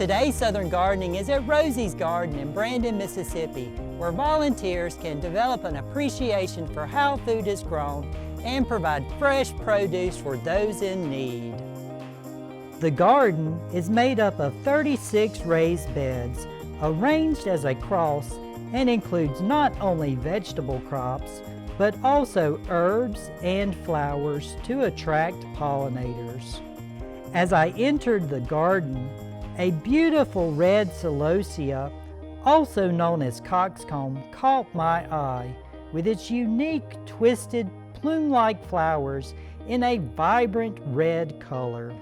Today's Southern Gardening is at Rosie's Garden in Brandon, Mississippi, where volunteers can develop an appreciation for how food is grown and provide fresh produce for those in need. The garden is made up of 36 raised beds, arranged as a cross, and includes not only vegetable crops, but also herbs and flowers to attract pollinators. As I entered the garden, a beautiful red Celosia, also known as Cockscomb, caught my eye with its unique twisted plume-like flowers in a vibrant red color.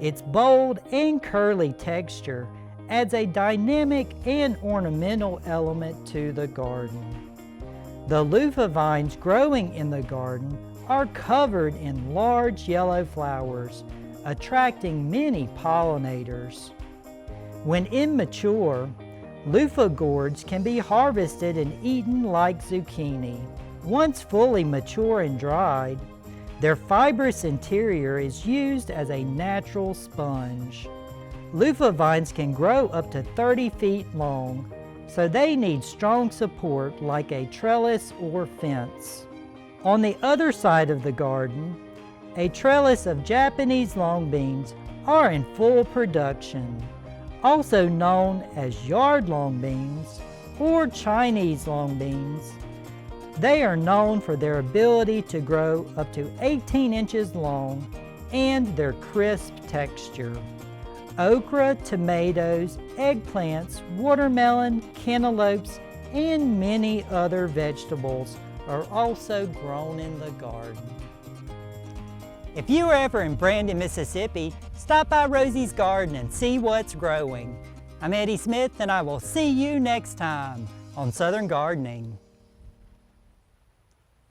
Its bold and curly texture adds a dynamic and ornamental element to the garden. The Luffa vines growing in the garden are covered in large yellow flowers, attracting many pollinators. When immature, Luffa gourds can be harvested and eaten like zucchini. Once fully mature and dried, their fibrous interior is used as a natural sponge. Luffa vines can grow up to 30 feet long, so they need strong support like a trellis or fence. On the other side of the garden, a trellis of Japanese long beans are in full production, also known as yard long beans or Chinese long beans. They are known for their ability to grow up to 18 inches long and their crisp texture. Okra, tomatoes, eggplants, watermelon, cantaloupes, and many other vegetables are also grown in the garden. If you are ever in Brandon, Mississippi, stop by Rosie's Garden and see what's growing. I'm Eddie Smith, and I will see you next time on Southern Gardening.